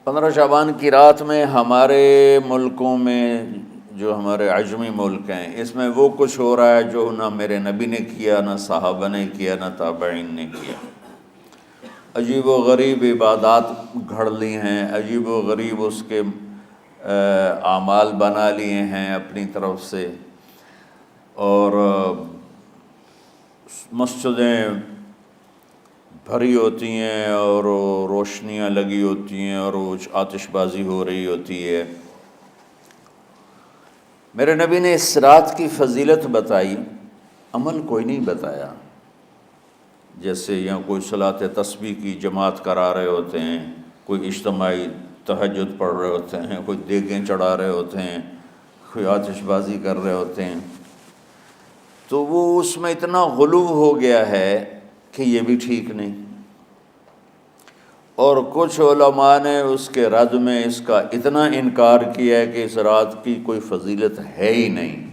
15 شعبان کی رات میں ہمارے ملکوں میں جو ہمارے عجمی ملک ہیں اس میں وہ کچھ ہو رہا ہے جو نہ میرے نبی نے کیا، نہ صحابہ نے کیا، نہ تابعین نے کیا۔ عجیب و غریب عبادات گھڑ لی ہیں، عجیب و غریب اس کے اعمال بنا لیے ہیں اپنی طرف سے، اور مسجدیں بھری ہوتی ہیں اور روشنیاں لگی ہوتی ہیں اور آتش بازی ہو رہی ہوتی ہے۔ میرے نبی نے اس رات کی فضیلت بتائی، عمل کوئی نہیں بتایا۔ جیسے یہاں کوئی صلاۃ تسبیح کی جماعت کرا رہے ہوتے ہیں، کوئی اجتماعی تہجد پڑھ رہے ہوتے ہیں، کوئی دیگیں چڑھا رہے ہوتے ہیں، کوئی آتش بازی کر رہے ہوتے ہیں، تو وہ اس میں اتنا غلو ہو گیا ہے کہ یہ بھی ٹھیک نہیں۔ اور کچھ علماء نے اس کے رد میں اس کا اتنا انکار کیا ہے کہ اس رات کی کوئی فضیلت ہے ہی نہیں،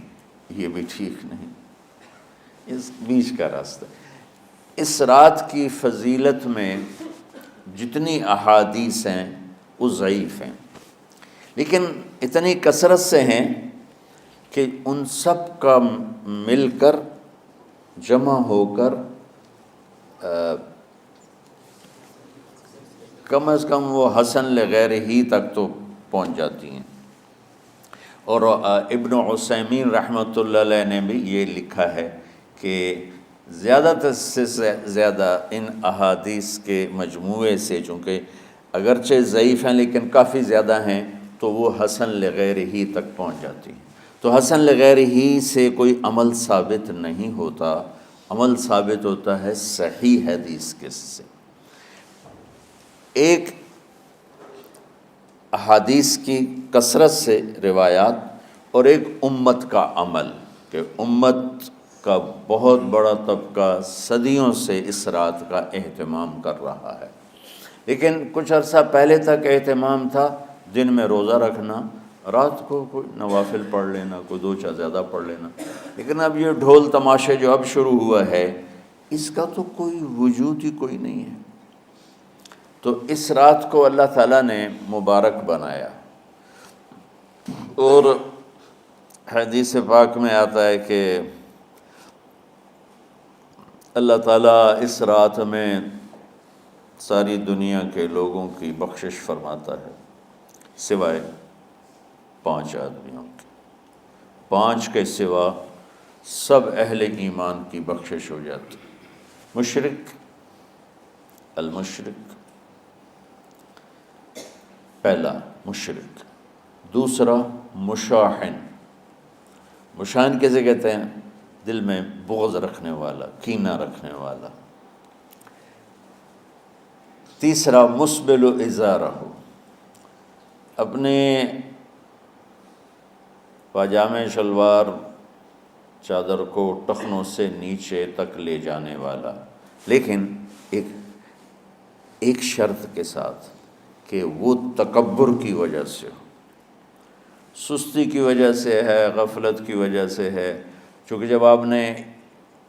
یہ بھی ٹھیک نہیں۔ اس بیچ کا راستہ، اس رات کی فضیلت میں جتنی احادیث ہیں وہ ضعیف ہیں، لیکن اتنی کثرت سے ہیں کہ ان سب کا مل کر جمع ہو کر کم از کم وہ حسن لغیر ہی تک تو پہنچ جاتی ہیں۔ اور ابن عثیمین رحمۃ اللہ علیہ نے بھی یہ لکھا ہے کہ زیادہ سے زیادہ ان احادیث کے مجموعے سے، چونکہ اگرچہ ضعیف ہیں لیکن کافی زیادہ ہیں، تو وہ حسن لغیر ہی تک پہنچ جاتی ہیں۔ تو حسن لغیر ہی سے کوئی عمل ثابت نہیں ہوتا، عمل ثابت ہوتا ہے صحیح حدیث کے سے۔ ایک احادیث کی کثرت سے روایات، اور ایک امت کا عمل، کہ امت کا بہت بڑا طبقہ صدیوں سے اس رات کا اہتمام کر رہا ہے، لیکن کچھ عرصہ پہلے تک اہتمام تھا دن میں روزہ رکھنا، رات کو کوئی نوافل پڑھ لینا، کوئی دو چار زیادہ پڑھ لینا، لیکن اب یہ ڈھول تماشے جو اب شروع ہوا ہے اس کا تو کوئی وجود ہی کوئی نہیں ہے۔ تو اس رات کو اللہ تعالیٰ نے مبارک بنایا، اور حدیث پاک میں آتا ہے کہ اللہ تعالیٰ اس رات میں ساری دنیا کے لوگوں کی بخشش فرماتا ہے سوائے 5 آدمیوں کے، 5 کے سوا سب اہل ایمان کی بخشش ہو جاتی۔ مشرک، المشرک، پہلا مشرک، دوسرا مشاحن، مشاحن کیسے کہتے ہیں؟ دل میں بغض رکھنے والا، کینہ رکھنے والا۔ تیسرا مسبل ازارہ، اپنے پاجامے شلوار چادر کو ٹخنوں سے نیچے تک لے جانے والا، لیکن ایک شرط کے ساتھ کہ وہ تکبر کی وجہ سے ہو، سستی کی وجہ سے ہے، غفلت کی وجہ سے ہے۔ چونکہ جب آپ نے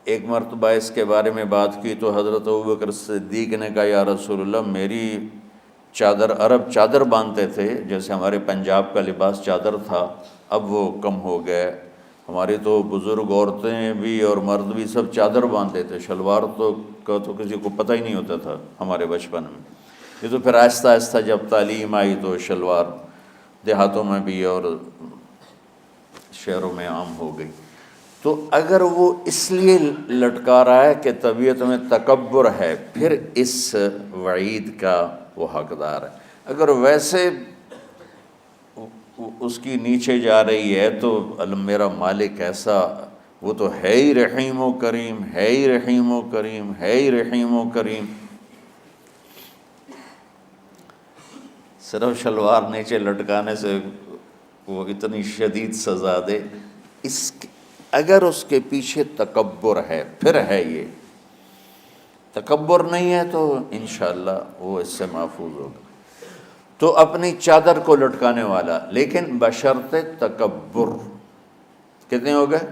ایک مرتبہ اس کے بارے میں بات کی تو حضرت ابوبکر صدیق نے کہا یا رسول اللہ، میری چادر، عرب چادر باندھتے تھے جیسے ہمارے پنجاب کا لباس چادر تھا، اب وہ کم ہو گئے، ہماری تو بزرگ عورتیں بھی اور مرد بھی سب چادر باندھتے تھے، شلوار کا تو کسی کو پتہ ہی نہیں ہوتا تھا ہمارے بچپن میں۔ یہ تو پھر آہستہ آہستہ جب تعلیم آئی تو شلوار دیہاتوں میں بھی اور شہروں میں عام ہو گئی۔ تو اگر وہ اس لیے لٹکا رہا ہے کہ طبیعت میں تکبر ہے، پھر اس وعید کا وہ حقدار ہے۔ اگر ویسے اس کی نیچے جا رہی ہے تو میرا مالک ایسا، وہ تو ہے ہی رحیم و کریم، ہے ہی رحیم و کریم، ہے ہی رحیم و کریم، صرف شلوار نیچے لٹکانے سے وہ اتنی شدید سزا دے، اگر اس کے پیچھے تکبر ہے، پھر ہے یہ تکبر نہیں ہے تو انشاءاللہ وہ اس سے محفوظ ہوگا۔ تو اپنی چادر کو لٹکانے والا، لیکن بشرط تکبر۔ کتنے ہو گئے؟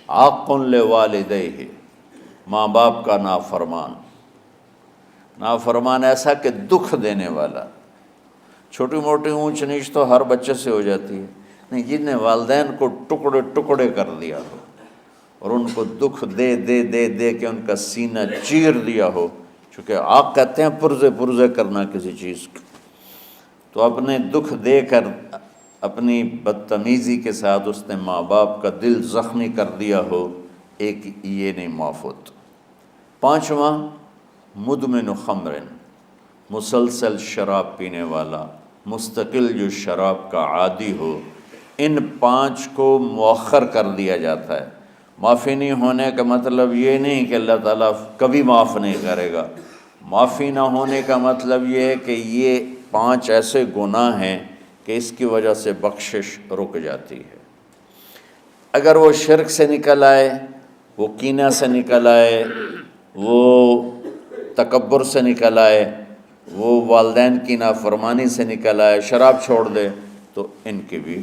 عاق لوالدیہ، ماں باپ کا نافرمان، نافرمان ایسا کہ دکھ دینے والا. چھوٹی موٹی اونچ نیچ تو ہر بچے سے ہو جاتی ہے، نہیں، جن نے والدین کو ٹکڑے ٹکڑے کر دیا ہو اور ان کو دکھ دے دے دے دے کے ان کا سینہ چیر دیا ہو، چونکہ آپ کہتے ہیں پرزے پرزے کرنا کسی چیز کو، تو اپنے دکھ دے کر اپنی بدتمیزی کے ساتھ اس نے ماں باپ کا دل زخمی کر دیا ہو، ایک یہ نہیں معاف ہوتا. پانچواں، مدمن خمر، مسلسل شراب پینے والا، مستقل جو شراب کا عادی ہو. ان پانچ کو مؤخر کر دیا جاتا ہے. معافی نہیں ہونے کا مطلب یہ نہیں کہ اللہ تعالیٰ کبھی معاف نہیں کرے گا. معافی نہ ہونے کا مطلب یہ ہے کہ یہ پانچ ایسے گناہ ہیں کہ اس کی وجہ سے بخشش رک جاتی ہے. اگر وہ شرک سے نکل آئے، وہ کینہ سے نکل آئے، وہ تکبر سے نکل آئے، وہ والدین کی نافرمانی سے نکل آئے، شراب چھوڑ دے، تو ان کی بھی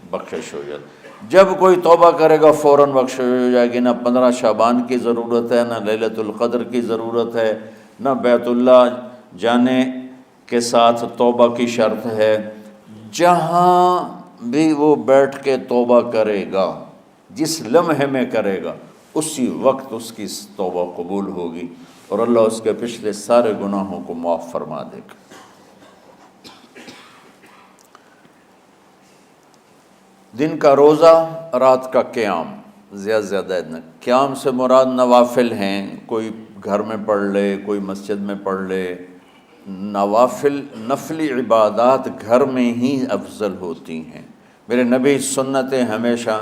بخشش ہو جاتی. جب کوئی توبہ کرے گا فوراً بخشش ہو جائے گی. نہ 15 شعبان کی ضرورت ہے، نہ لیلۃ القدر کی ضرورت ہے، نہ بیت اللہ جانے کے ساتھ توبہ کی شرط ہے. جہاں بھی وہ بیٹھ کے توبہ کرے گا، جس لمحے میں کرے گا، اسی وقت اس کی توبہ قبول ہوگی اور اللہ اس کے پچھلے سارے گناہوں کو معاف فرما دے گا. دن کا روزہ، رات کا قیام، زیادہ سے زیادہ قیام سے مراد نوافل ہیں، کوئی گھر میں پڑھ لے، کوئی مسجد میں پڑھ لے. نوافل، نفلی عبادات گھر میں ہی افضل ہوتی ہیں. میرے نبی سنتیں ہمیشہ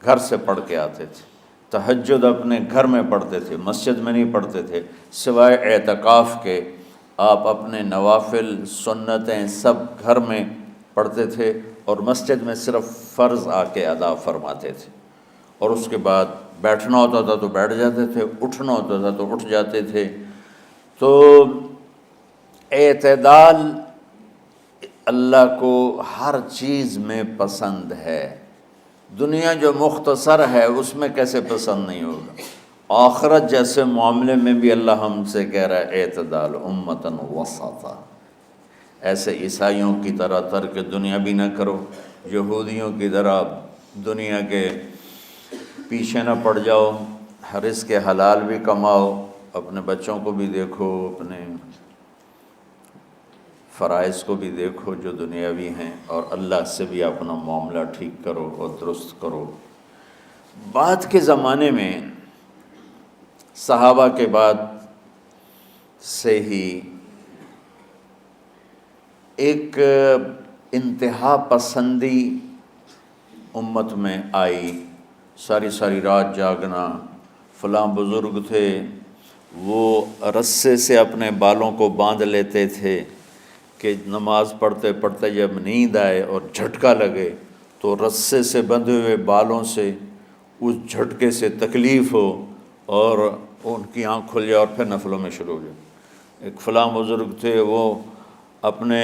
گھر سے پڑھ کے آتے تھے. تہجد اپنے گھر میں پڑھتے تھے، مسجد میں نہیں پڑھتے تھے. سوائے اعتکاف کے آپ اپنے نوافل سنتیں سب گھر میں پڑھتے تھے اور مسجد میں صرف فرض آ کے ادا فرماتے تھے. اور اس کے بعد بیٹھنا ہوتا تھا تو بیٹھ جاتے تھے، اٹھنا ہوتا تھا تو اٹھ جاتے تھے. تو اعتدال اللہ کو ہر چیز میں پسند ہے. دنیا جو مختصر ہے اس میں کیسے پسند نہیں ہوگا؟ آخرت جیسے معاملے میں بھی اللہ ہم سے کہہ رہا ہے اعتدال، امتن وسطا. ایسے عیسائیوں کی طرح ترک دنیا بھی نہ کرو، یہودیوں کی طرح دنیا کے پیچھے نہ پڑ جاؤ. رزق کے حلال بھی کماؤ، اپنے بچوں کو بھی دیکھو، اپنے فرائض کو بھی دیکھو جو دنیاوی ہیں، اور اللہ سے بھی اپنا معاملہ ٹھیک کرو اور درست کرو. بعد کے زمانے میں صحابہ کے بعد سے ہی ایک انتہا پسندی امت میں آئی. ساری ساری رات جاگنا. فلاں بزرگ تھے، وہ رسے سے اپنے بالوں کو باندھ لیتے تھے کہ نماز پڑھتے پڑھتے جب نیند آئے اور جھٹکا لگے تو رسے سے بندھے ہوئے بالوں سے اس جھٹکے سے تکلیف ہو اور ان کی آنکھ کھل جائے اور پھر نفلوں میں شروع ہو جائے. ایک فلاں بزرگ تھے، وہ اپنے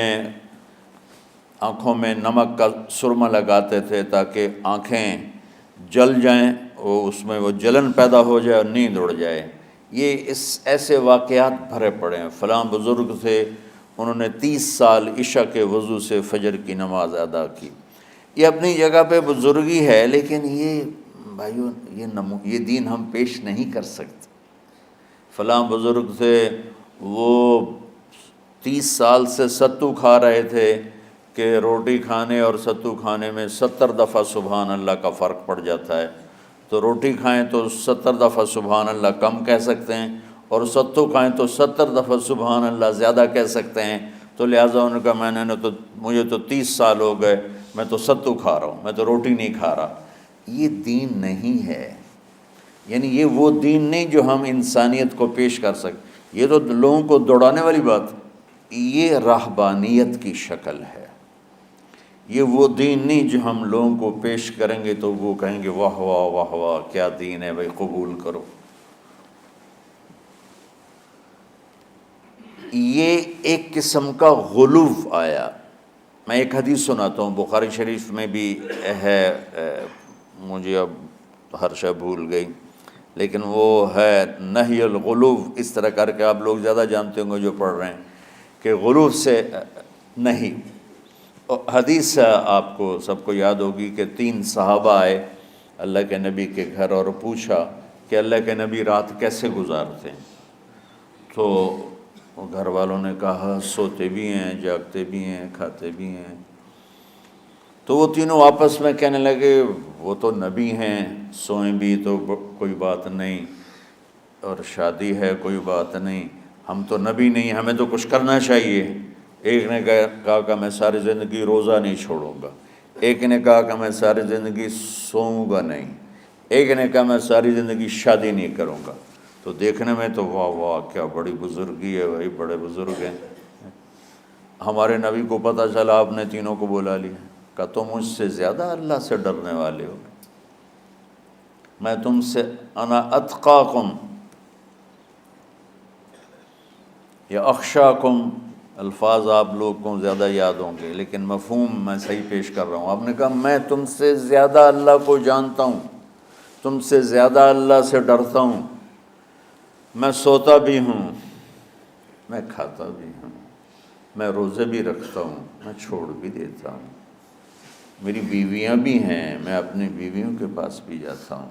آنکھوں میں نمک کا سرما لگاتے تھے تاکہ آنکھیں جل جائیں، اس میں وہ جلن پیدا ہو جائے اور نیند اڑ جائے. یہ ایسے واقعات بھرے پڑے ہیں. فلاں بزرگ تھے، انہوں نے 30 سال عشاء کے وضو سے فجر کی نماز ادا کی. یہ اپنی جگہ پہ بزرگی ہے، لیکن یہ بھائیو یہ دین ہم پیش نہیں کر سکتے. فلاں بزرگ تھے، وہ 30 سال سے ستو کھا رہے تھے کہ روٹی کھانے اور ستو کھانے میں 70 دفعہ سبحان اللہ کا فرق پڑ جاتا ہے. تو روٹی کھائیں تو 70 دفعہ سبحان اللہ کم کہہ سکتے ہیں، اور ستو کھائیں تو 70 دفعہ سبحان اللہ زیادہ کہہ سکتے ہیں. تو لہٰذا ان کا مجھے تو 30 سال ہو گئے، میں تو ستو کھا رہا ہوں، میں تو روٹی نہیں کھا رہا. یہ دین نہیں ہے. یعنی یہ وہ دین نہیں جو ہم انسانیت کو پیش کر سکیں. یہ تو لوگوں کو دوڑانے والی بات، یہ راہبانیت کی شکل ہے. یہ وہ دین نہیں جو ہم لوگوں کو پیش کریں گے تو وہ کہیں گے واہ واہ واہ واہ کیا دین ہے بھائی، قبول کرو. یہ ایک قسم کا غلو آیا. میں ایک حدیث سناتا ہوں، بخاری شریف میں بھی ہے، مجھے اب ہر شے بھول گئی، لیکن وہ ہے نہی الغلو، اس طرح کر کے آپ لوگ زیادہ جانتے ہوں گے جو پڑھ رہے ہیں کہ غلو سے نہیں۔ حدیث آپ کو سب کو یاد ہوگی کہ 3 صحابہ آئے اللہ کے نبی کے گھر اور پوچھا کہ اللہ کے نبی رات کیسے گزارتے ہیں؟ تو گھر والوں نے کہا سوتے بھی ہیں، جاگتے بھی ہیں، کھاتے بھی ہیں۔ تو وہ تینوں آپس میں کہنے لگے وہ تو نبی ہیں، سوئیں بھی تو کوئی بات نہیں، اور شادی ہے کوئی بات نہیں، ہم تو نبی نہیں، ہمیں تو کچھ کرنا چاہیے۔ ایک نے کہا کہ میں ساری زندگی روزہ نہیں چھوڑوں گا، ایک نے کہا کہ میں ساری زندگی سوؤں گا نہیں، ایک نے کہا میں ساری زندگی شادی نہیں کروں گا۔ تو دیکھنے میں تو واہ واہ کیا بڑی بزرگی ہے بھائی، بڑے بزرگ ہیں۔ ہمارے نبی کو پتہ چلا آپ نے تینوں کو بلا لیا، کہا تم مجھ سے زیادہ اللہ سے ڈرنے والے ہو، میں تم سے انا اتقاکم یا اخشاکم، الفاظ آپ لوگ کو زیادہ یاد ہوں گے لیکن مفہوم میں صحیح پیش کر رہا ہوں۔ آپ نے کہا میں تم سے زیادہ اللہ کو جانتا ہوں، تم سے زیادہ اللہ سے ڈرتا ہوں، میں سوتا بھی ہوں، میں کھاتا بھی ہوں، میں روزے بھی رکھتا ہوں، میں چھوڑ بھی دیتا ہوں، میری بیویاں بھی ہیں، میں اپنی بیویوں کے پاس بھی جاتا ہوں۔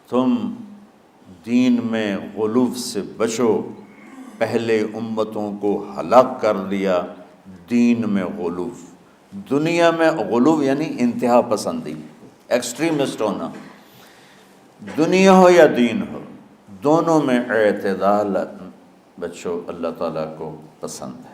تم دین میں غلو سے بچو، پہلے امتوں کو ہلاک کر دیا دین میں غلو۔ دنیا میں غلو یعنی انتہا پسندی، ایکسٹریمسٹ ہونا، دنیا ہو یا دین ہو، دونوں میں اعتدال بچو، اللہ تعالیٰ کو پسند ہے۔